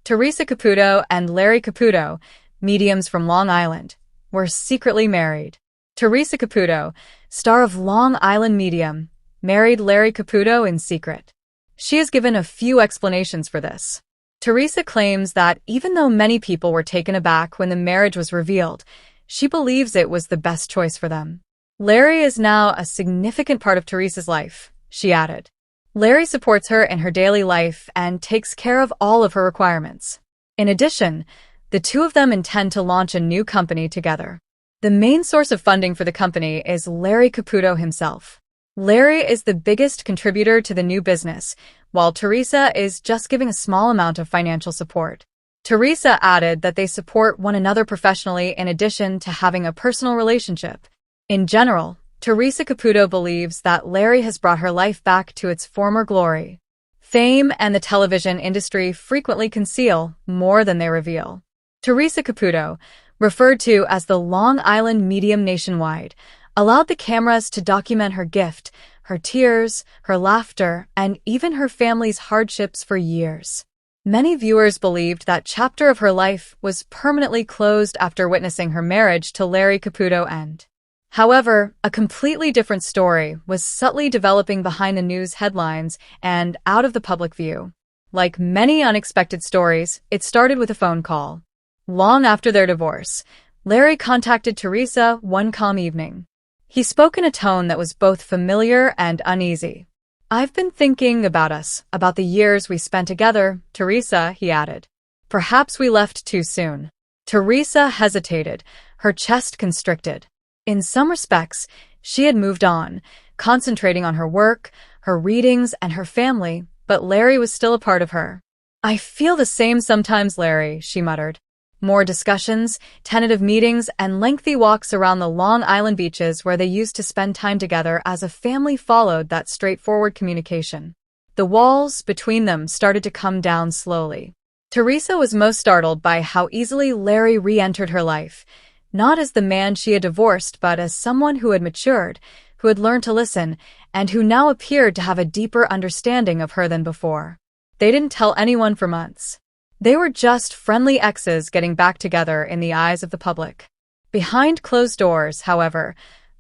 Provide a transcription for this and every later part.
Teresa Caputo and Larry Caputo, mediums from Long Island, were secretly married. Teresa Caputo, star of Long Island Medium, married Larry Caputo in secret. She has given a few explanations for this. Teresa claims that even though many people were taken aback when the marriage was revealed, she believes it was the best choice for them. Larry is now a significant part of Teresa's life, she added. Larry supports her in her daily life and takes care of all of her requirements. In addition, the two of them intend to launch a new company together. The main source of funding for the company is Larry Caputo himself. Larry is the biggest contributor to the new business, while Teresa is just giving a small amount of financial support. Teresa added that they support one another professionally in addition to having a personal relationship. In general, Teresa Caputo believes that Larry has brought her life back to its former glory. Fame and the television industry frequently conceal more than they reveal. Teresa Caputo, referred to as the Long Island Medium nationwide, allowed the cameras to document her gift, her tears, her laughter, and even her family's hardships for years. Many viewers believed that chapter of her life was permanently closed after witnessing her marriage to Larry Caputo end. However, a completely different story was subtly developing behind the news headlines and out of the public view. Like many unexpected stories, it started with a phone call. Long after their divorce, Larry contacted Teresa one calm evening. He spoke in a tone that was both familiar and uneasy. "I've been thinking about us, about the years we spent together, Teresa," he added. "Perhaps we left too soon." Teresa hesitated, her chest constricted. In some respects, she had moved on, concentrating on her work, her readings, and her family, but Larry was still a part of her. "I feel the same sometimes, Larry," she muttered. More discussions, tentative meetings, and lengthy walks around the Long Island beaches where they used to spend time together as a family followed that straightforward communication. The walls between them started to come down slowly. Teresa was most startled by how easily Larry re-entered her life, not as the man she had divorced, but as someone who had matured, who had learned to listen, and who now appeared to have a deeper understanding of her than before. They didn't tell anyone for months. They were just friendly exes getting back together in the eyes of the public. Behind closed doors, however,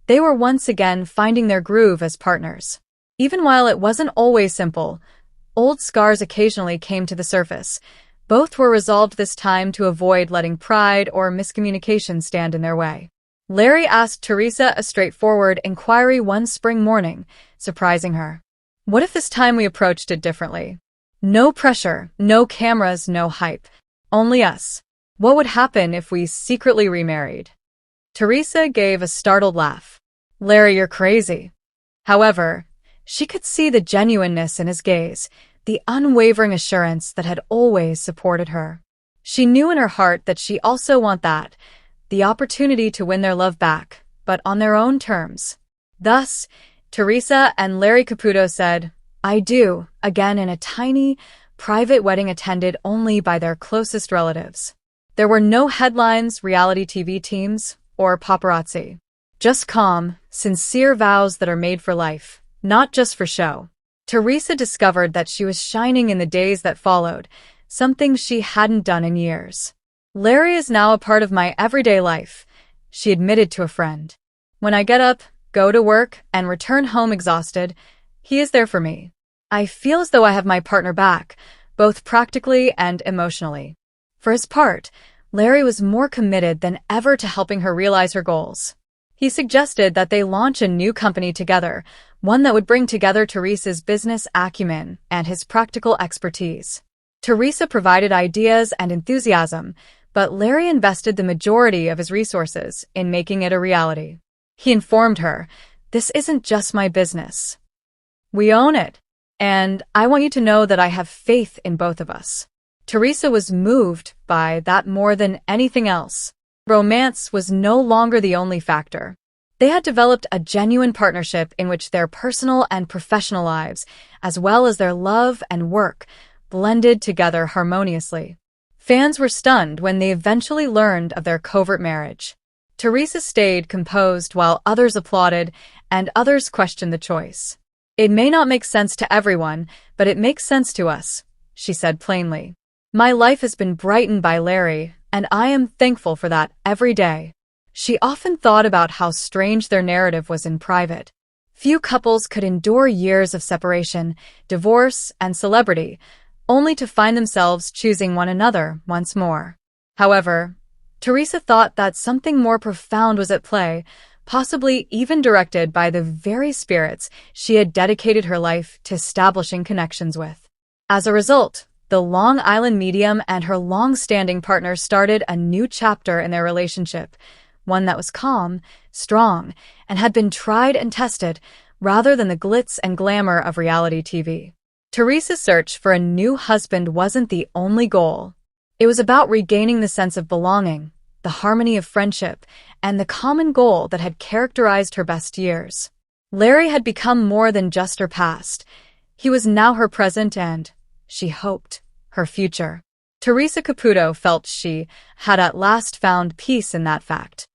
they were once again finding their groove as partners. Even while it wasn't always simple, old scars occasionally came to the surface. Both were resolved this time to avoid letting pride or miscommunication stand in their way. Larry asked Teresa a straightforward inquiry one spring morning, surprising her. "What if this time we approached it differently? No pressure, no cameras, no hype. Only us. What would happen if we secretly remarried?" Teresa gave a startled laugh. "Larry, you're crazy." However, she could see the genuineness in his gaze, the unwavering assurance that had always supported her. She knew in her heart that she also wanted that, the opportunity to win their love back, but on their own terms. Thus, Teresa and Larry Caputo said, "I do," again in a tiny, private wedding attended only by their closest relatives. There were no headlines, reality TV teams, or paparazzi. Just calm, sincere vows that are made for life, not just for show. Teresa discovered that she was shining in the days that followed, something she hadn't done in years. "Larry is now a part of my everyday life," she admitted to a friend. "When I get up, go to work, and return home exhausted, he is there for me. I feel as though I have my partner back, both practically and emotionally." For his part, Larry was more committed than ever to helping her realize her goals. He suggested that they launch a new company together, one that would bring together Teresa's business acumen and his practical expertise. Teresa provided ideas and enthusiasm, but Larry invested the majority of his resources in making it a reality. He informed her, "This isn't just my business. We own it. And I want you to know that I have faith in both of us." Teresa was moved by that more than anything else. Romance was no longer the only factor. They had developed a genuine partnership in which their personal and professional lives, as well as their love and work, blended together harmoniously. Fans were stunned when they eventually learned of their covert marriage. Teresa stayed composed while others applauded and others questioned the choice. "It may not make sense to everyone, but it makes sense to us," she said plainly. My life has been brightened by Larry, and I am thankful for that every day. She often thought about how strange their narrative was in private. Few couples could endure years of separation, divorce, and celebrity, only to find themselves choosing one another once more. However, Teresa thought that something more profound was at play, possibly even directed by the very spirits she had dedicated her life to establishing connections with. As a result, the Long Island medium and her long-standing partner started a new chapter in their relationship, one that was calm, strong, and had been tried and tested rather than the glitz and glamour of reality TV. Teresa's search for a new husband wasn't the only goal. It was about regaining the sense of belonging, the harmony of friendship, and the common goal that had characterized her best years. Larry had become more than just her past. He was now her present and, she hoped, her future. Teresa Caputo felt she had at last found peace in that fact.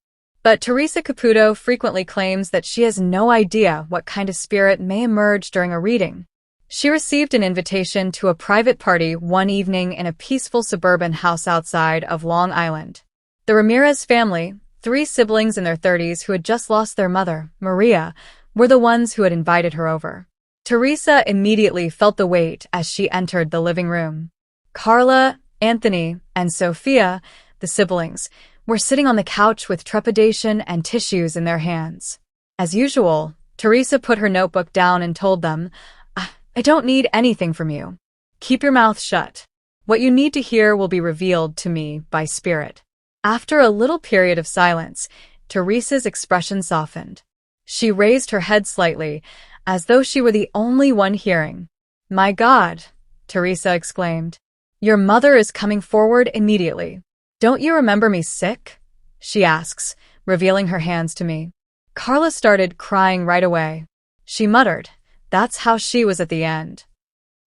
But Teresa Caputo frequently claims that she has no idea what kind of spirit may emerge during a reading. She received an invitation to a private party one evening in a peaceful suburban house outside of Long Island. The Ramirez family, 3 siblings in their 30s who had just lost their mother, Maria, were the ones who had invited her over. Teresa immediately felt the weight as she entered the living room. Carla, Anthony, and Sophia, the siblings, were sitting on the couch with trepidation and tissues in their hands. As usual, Teresa put her notebook down and told them, "I don't need anything from you. Keep your mouth shut. What you need to hear will be revealed to me by spirit." After a little period of silence, Teresa's expression softened. She raised her head slightly, as though she were the only one hearing. "My God," Teresa exclaimed. "Your mother is coming forward immediately. Don't you remember me sick?" she asks, revealing her hands to me. Carla started crying right away. She muttered, that's how she was at the end.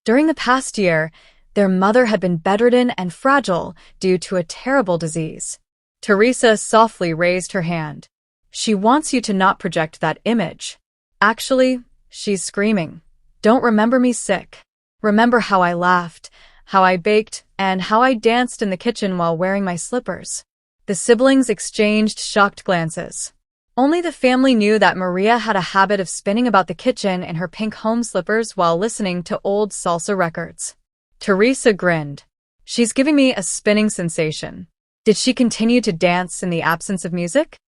During the past year, their mother had been bedridden and fragile due to a terrible disease. Teresa softly raised her hand. "She wants you to not project that image. Actually, she's screaming. Don't remember me sick. Remember how I laughed, how I baked, and how I danced in the kitchen while wearing my slippers." The siblings exchanged shocked glances. Only the family knew that Maria had a habit of spinning about the kitchen in her pink home slippers while listening to old salsa records. Teresa grinned. "She's giving me a spinning sensation." Did she continue to dance in the absence of music?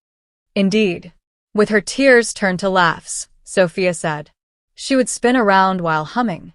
Indeed. With her tears turned to laughs, Sophia said. She would spin around while humming.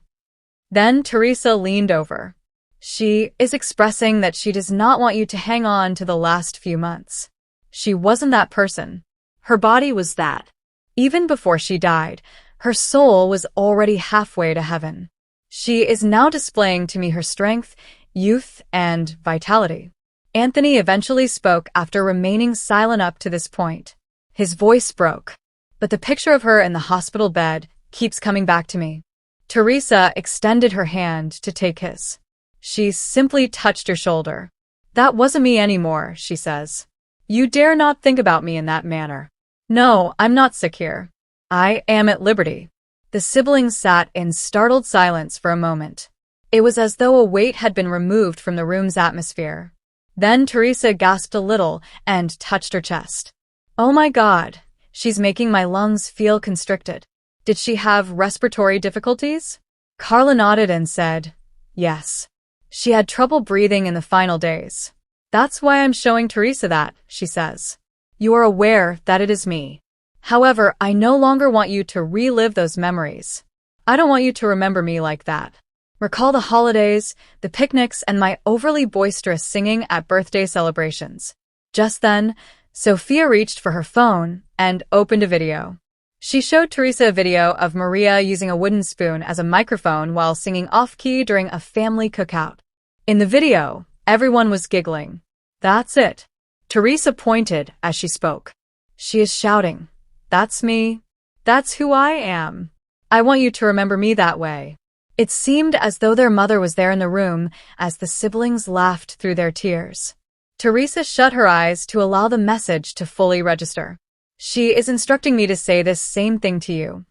Then Teresa leaned over. "She is expressing that she does not want you to hang on to the last few months. She wasn't that person. Her body was that. Even before she died, her soul was already halfway to heaven. She is now displaying to me her strength, youth, and vitality." Anthony eventually spoke after remaining silent up to this point. His voice broke. "But the picture of her in the hospital bed keeps coming back to me." Teresa extended her hand to take his. She simply touched your shoulder. "That wasn't me anymore," she says. "You dare not think about me in that manner." "No, I'm not sick here. I am at liberty." The siblings sat in startled silence for a moment. It was as though a weight had been removed from the room's atmosphere. Then Teresa gasped a little and touched her chest. "Oh my God, she's making my lungs feel constricted. Did she have respiratory difficulties?" Carla nodded and said, "Yes. She had trouble breathing in the final days. That's why I'm showing Teresa that," she says. "You are aware that it is me. However, I no longer want you to relive those memories. I don't want you to remember me like that. Recall the holidays, the picnics, and my overly boisterous singing at birthday celebrations." Just then, Sophia reached for her phone and opened a video. She showed Teresa a video of Maria using a wooden spoon as a microphone while singing off-key during a family cookout. In the video, everyone was giggling. "That's it." Teresa pointed as she spoke. "She is shouting, 'That's me. That's who I am. I want you to remember me that way.'" It seemed as though their mother was there in the room as the siblings laughed through their tears. Teresa shut her eyes to allow the message to fully register. "She is instructing me to say this same thing to you.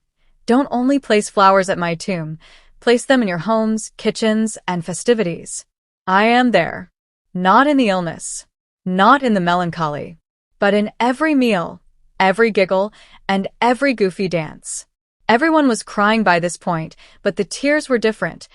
Don't only place flowers at my tomb, place them in your homes, kitchens, and festivities. I am there. Not in the illness, not in the melancholy, but in every meal, every giggle, and every goofy dance. Everyone was crying by this point, but the tears were different.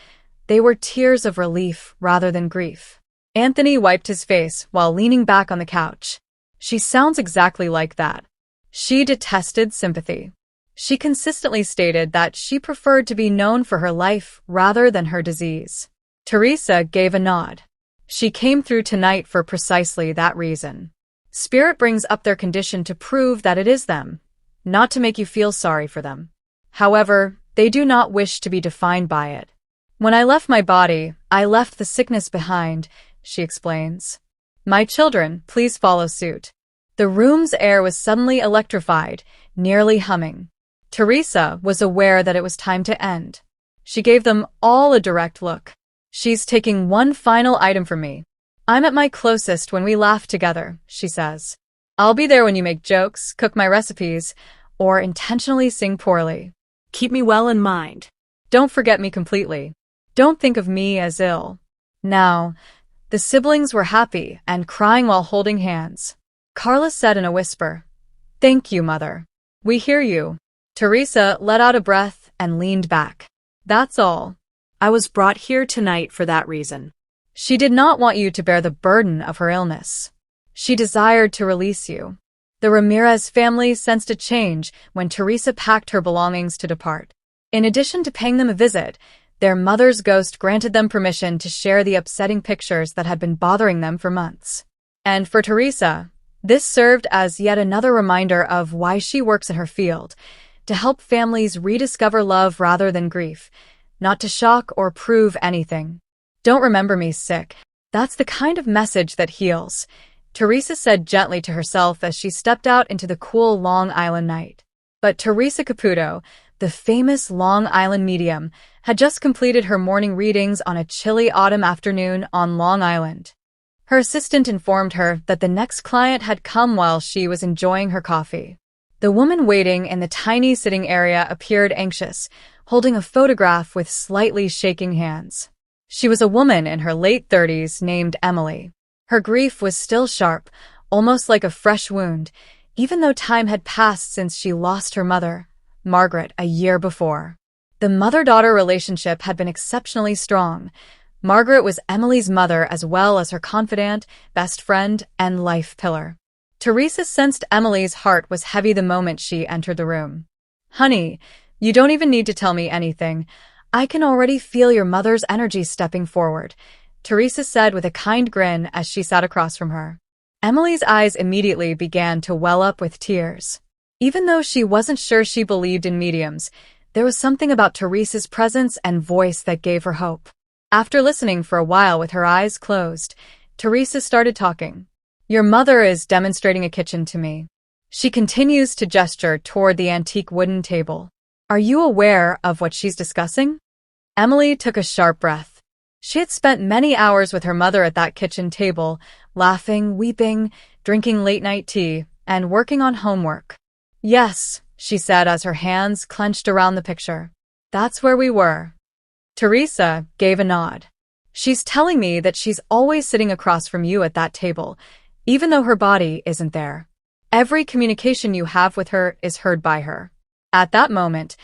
They were tears of relief rather than grief. Anthony wiped his face while leaning back on the couch. She sounds exactly like that. She detested sympathy. She consistently stated that she preferred to be known for her life rather than her disease. Teresa gave a nod. She came through tonight for precisely that reason. Spirit brings up their condition to prove that it is them, not to make you feel sorry for them. However, they do not wish to be defined by it. When I left my body, I left the sickness behind, she explains. My children, please follow suit. The room's air was suddenly electrified, nearly humming. Teresa was aware that it was time to end. She gave them all a direct look. She's taking one final item from me. I'm at my closest when we laugh together, she says. I'll be there when you make jokes, cook my recipes, or intentionally sing poorly. Keep me well in mind. Don't forget me completely. Don't think of me as ill. Now, the siblings were happy and crying while holding hands. Carla said in a whisper, Thank you, Mother. We hear you. Teresa let out a breath and leaned back. That's all. I was brought here tonight for that reason. She did not want you to bear the burden of her illness. She desired to release you. The Ramirez family sensed a change when Teresa packed her belongings to depart. In addition to paying them a visit, their mother's ghost granted them permission to share the upsetting pictures that had been bothering them for months. And for Teresa, this served as yet another reminder of why she works in her field, to help families rediscover love rather than grief, not to shock or prove anything. Don't remember me sick. That's the kind of message that heals, Teresa said gently to herself as she stepped out into the cool Long Island night. But Teresa Caputo, the famous Long Island medium, had just completed her morning readings on a chilly autumn afternoon on Long Island. Her assistant informed her that the next client had come while she was enjoying her coffee. The woman waiting in the tiny sitting area appeared anxious, holding a photograph with slightly shaking hands. She was a woman in her late 30s named Emily. Her grief was still sharp, almost like a fresh wound, even though time had passed since she lost her mother, Margaret, a year before. The mother-daughter relationship had been exceptionally strong. Margaret was Emily's mother as well as her confidant, best friend, and life pillar. Teresa sensed Emily's heart was heavy the moment she entered the room. Honey, you don't even need to tell me anything. I can already feel your mother's energy stepping forward, Teresa said with a kind grin as she sat across from her. Emily's eyes immediately began to well up with tears. Even though she wasn't sure she believed in mediums, there was something about Teresa's presence and voice that gave her hope. After listening for a while with her eyes closed, Teresa started talking. Your mother is demonstrating a kitchen to me. She continues to gesture toward the antique wooden table. Are you aware of what she's discussing? Emily took a sharp breath. She had spent many hours with her mother at that kitchen table, laughing, weeping, drinking late-night tea, and working on homework. Yes, she said as her hands clenched around the picture. That's where we were. Teresa gave a nod. She's telling me that she's always sitting across from you at that table, even though her body isn't there. Every communication you have with her is heard by her. At that moment,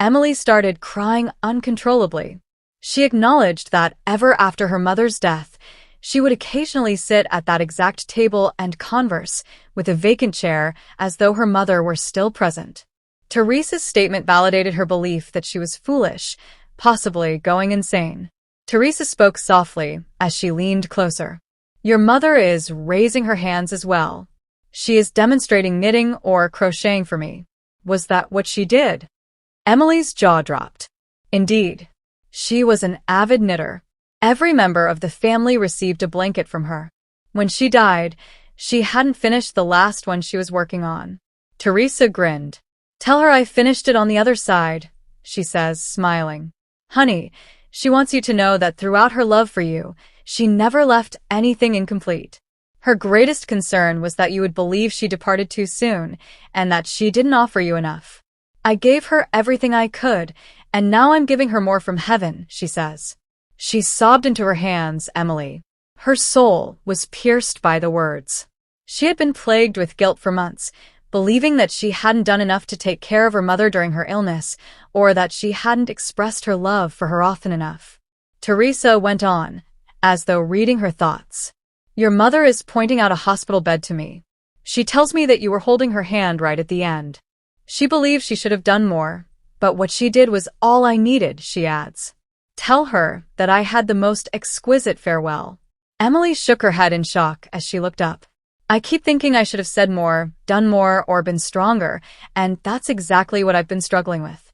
Emily started crying uncontrollably. She acknowledged that ever after her mother's death, she would occasionally sit at that exact table and converse with a vacant chair as though her mother were still present. Teresa's statement validated her belief that she was foolish, possibly going insane. Teresa spoke softly as she leaned closer. Your mother is raising her hands as well. She is demonstrating knitting or crocheting for me. Was that what she did? Emily's jaw dropped. Indeed, she was an avid knitter. Every member of the family received a blanket from her. When she died, she hadn't finished the last one she was working on. Teresa grinned. Tell her I finished it on the other side, she says, smiling. Honey, she wants you to know that throughout her love for you, she never left anything incomplete. Her greatest concern was that you would believe she departed too soon, and that she didn't offer you enough. I gave her everything I could, and now I'm giving her more from heaven, she says. She sobbed into her hands, Emily. Her soul was pierced by the words. She had been plagued with guilt for months, believing that she hadn't done enough to take care of her mother during her illness, or that she hadn't expressed her love for her often enough. Teresa went on, as though reading her thoughts. Your mother is pointing out a hospital bed to me. She tells me that you were holding her hand right at the end. She believes she should have done more, but what she did was all I needed, she adds. Tell her that I had the most exquisite farewell. Emily shook her head in shock as she looked up. I keep thinking I should have said more, done more, or been stronger, and that's exactly what I've been struggling with.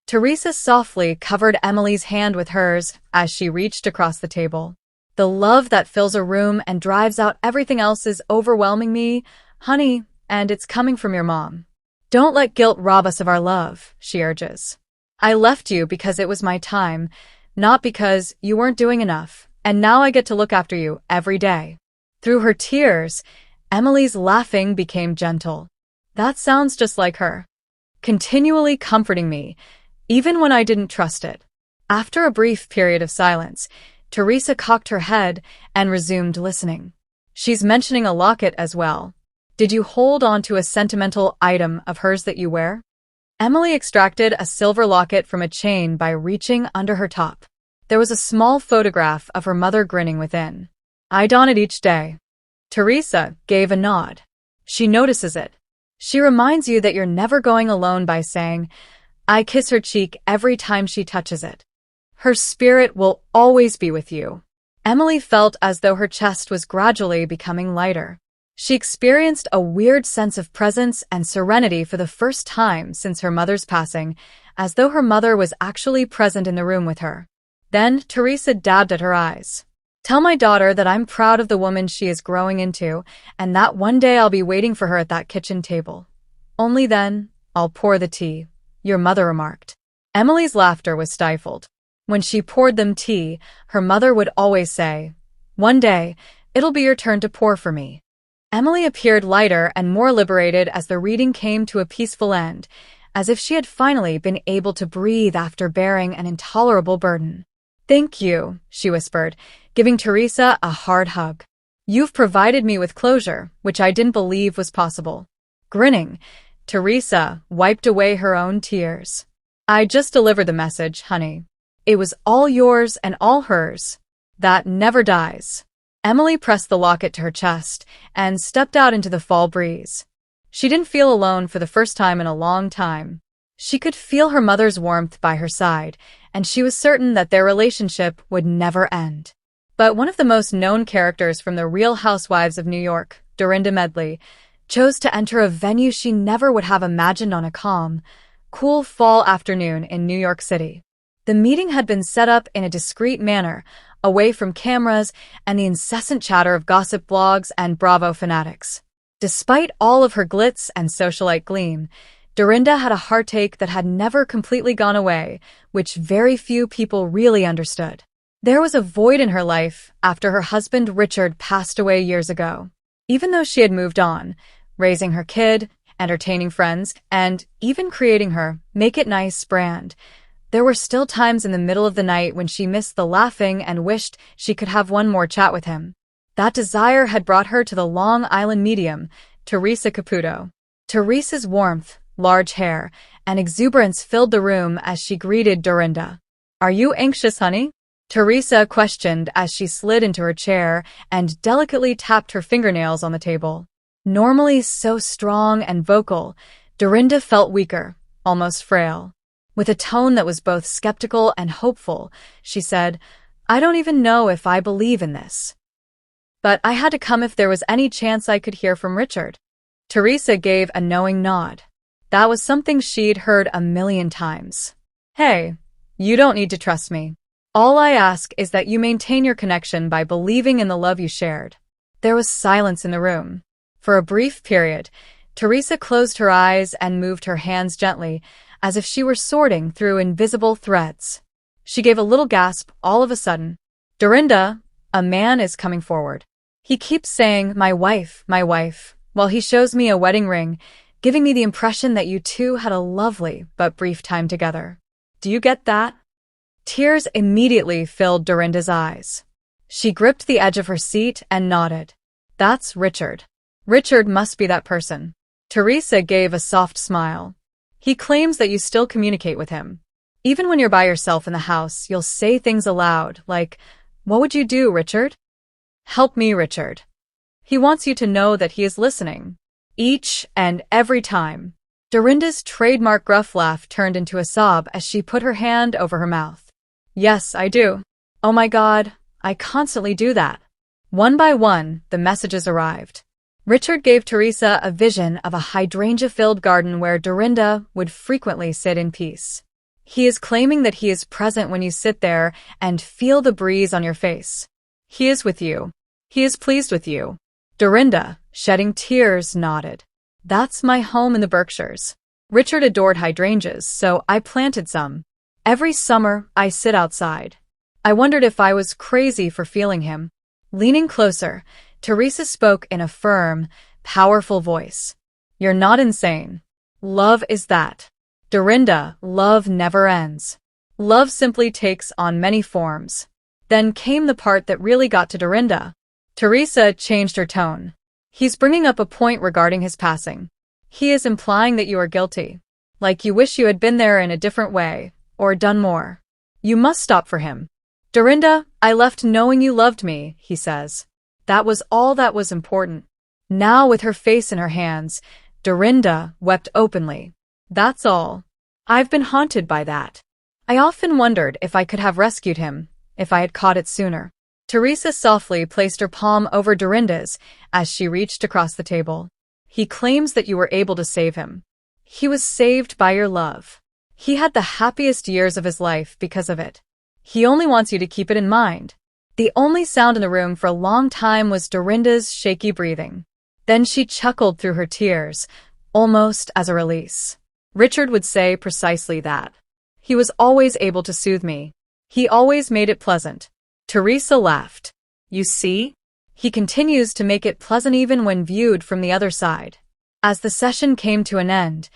Teresa softly covered Emily's hand with hers as she reached across the table. The love that fills a room and drives out everything else is overwhelming me, honey, and it's coming from your mom. Don't let guilt rob us of our love, she urges. I left you because it was my time, not because you weren't doing enough, and now I get to look after you every day. Through her tears, Emily's laughing became gentle. That sounds just like her. Continually comforting me, even when I didn't trust it. After a brief period of silence, Teresa cocked her head and resumed listening. She's mentioning a locket as well. Did you hold on to a sentimental item of hers that you wear? Emily extracted a silver locket from a chain by reaching under her top. There was a small photograph of her mother grinning within. I don it each day. Teresa gave a nod. She notices it. She reminds you that you're never going alone by saying, I kiss her cheek every time she touches it. Her spirit will always be with you. Emily felt as though her chest was gradually becoming lighter. She experienced a weird sense of presence and serenity for the first time since her mother's passing, as though her mother was actually present in the room with her. Then Teresa dabbed at her eyes. Tell my daughter that I'm proud of the woman she is growing into, and that one day I'll be waiting for her at that kitchen table. Only then, I'll pour the tea, your mother remarked. Emily's laughter was stifled. When she poured them tea, her mother would always say, one day, it'll be your turn to pour for me. Emily appeared lighter and more liberated as the reading came to a peaceful end, as if she had finally been able to breathe after bearing an intolerable burden. Thank you, she whispered, giving Teresa a hard hug. You've provided me with closure, which I didn't believe was possible. Grinning, Teresa wiped away her own tears. I just delivered the message, honey. It was all yours and all hers. That never dies. Emily pressed the locket to her chest and stepped out into the fall breeze. She didn't feel alone for the first time in a long time. She could feel her mother's warmth by her side, and she was certain that their relationship would never end. But one of the most known characters from The Real Housewives of New York, Dorinda Medley, chose to enter a venue she never would have imagined on a calm, cool fall afternoon in New York City. The meeting had been set up in a discreet manner, away from cameras and the incessant chatter of gossip blogs and Bravo fanatics. Despite all of her glitz and socialite gleam, Dorinda had a heartache that had never completely gone away, which very few people really understood. There was a void in her life after her husband Richard passed away years ago. Even though she had moved on, raising her kid, entertaining friends, and even creating her Make It Nice brand, there were still times in the middle of the night when she missed the laughing and wished she could have one more chat with him. That desire had brought her to the Long Island medium, Teresa Caputo. Teresa's warmth, large hair, and exuberance filled the room as she greeted Dorinda. Are you anxious, honey? Teresa questioned as she slid into her chair and delicately tapped her fingernails on the table. Normally so strong and vocal, Dorinda felt weaker, almost frail. With a tone that was both skeptical and hopeful, she said, I don't even know if I believe in this. But I had to come if there was any chance I could hear from Richard. Teresa gave a knowing nod. That was something she'd heard a million times. Hey, you don't need to trust me. All I ask is that you maintain your connection by believing in the love you shared. There was silence in the room. For a brief period, Teresa closed her eyes and moved her hands gently, as if she were sorting through invisible threads. She gave a little gasp all of a sudden. Dorinda, a man is coming forward. He keeps saying, my wife, while he shows me a wedding ring, giving me the impression that you two had a lovely but brief time together. Do you get that? Tears immediately filled Dorinda's eyes. She gripped the edge of her seat and nodded. That's Richard. Richard must be that person. Teresa gave a soft smile. He claims that you still communicate with him. Even when you're by yourself in the house, you'll say things aloud, like, "What would you do, Richard?" "Help me, Richard." He wants you to know that he is listening. Each and every time. Dorinda's trademark gruff laugh turned into a sob as she put her hand over her mouth. Yes, I do. Oh my God, I constantly do that. One by one, the messages arrived. Richard gave Teresa a vision of a hydrangea-filled garden where Dorinda would frequently sit in peace. He is claiming that he is present when you sit there and feel the breeze on your face. He is with you. He is pleased with you. Dorinda, shedding tears, nodded. That's my home in the Berkshires. Richard adored hydrangeas, so I planted some. Every summer, I sit outside. I wondered if I was crazy for feeling him. Leaning closer, Teresa spoke in a firm, powerful voice. You're not insane. Love is that. Dorinda, love never ends. Love simply takes on many forms. Then came the part that really got to Dorinda. Teresa changed her tone. He's bringing up a point regarding his passing. He is implying that you are guilty. Like you wish you had been there in a different way, or done more. You must stop for him. Dorinda, I left knowing you loved me, he says. That was all that was important. Now with her face in her hands, Dorinda wept openly. That's all. I've been haunted by that. I often wondered if I could have rescued him, if I had caught it sooner. Teresa softly placed her palm over Dorinda's as she reached across the table. He claims that you were able to save him. He was saved by your love. He had the happiest years of his life because of it. He only wants you to keep it in mind. The only sound in the room for a long time was Dorinda's shaky breathing. Then she chuckled through her tears, almost as a release. Richard would say precisely that. He was always able to soothe me. He always made it pleasant. Teresa laughed. You see? He continues to make it pleasant even when viewed from the other side. As the session came to an end,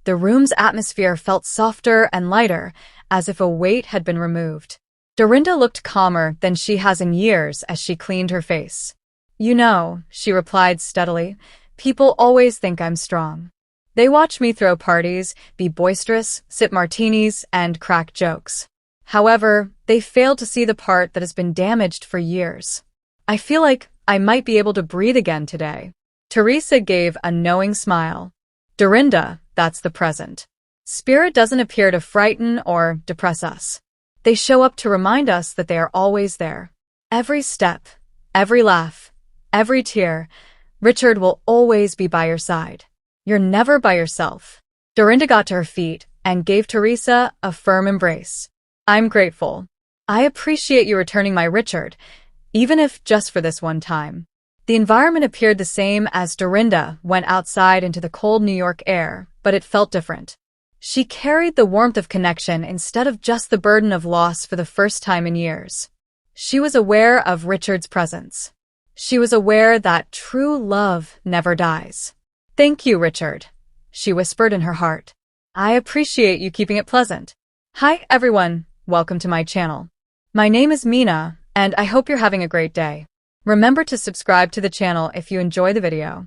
the room's atmosphere felt softer and lighter, as if a weight had been removed. Dorinda looked calmer than she has in years as she cleaned her face. You know, she replied steadily, people always think I'm strong. They watch me throw parties, be boisterous, sip martinis, and crack jokes. However, they fail to see the part that has been damaged for years. I feel like I might be able to breathe again today. Teresa gave a knowing smile. Dorinda, that's the present. Spirit doesn't appear to frighten or depress us. They show up to remind us that they are always there. Every step, every laugh, every tear, Richard will always be by your side. You're never by yourself. Dorinda got to her feet and gave Teresa a firm embrace. I'm grateful. I appreciate you returning my Richard, even if just for this one time. The environment appeared the same as Dorinda went outside into the cold New York air, but it felt different. She carried the warmth of connection instead of just the burden of loss for the first time in years. She was aware of Richard's presence. She was aware that true love never dies. Thank you, Richard, she whispered in her heart. I appreciate you keeping it pleasant. Hi, everyone. Welcome to my channel. My name is Mina, and I hope you're having a great day. Remember to subscribe to the channel if you enjoy the video.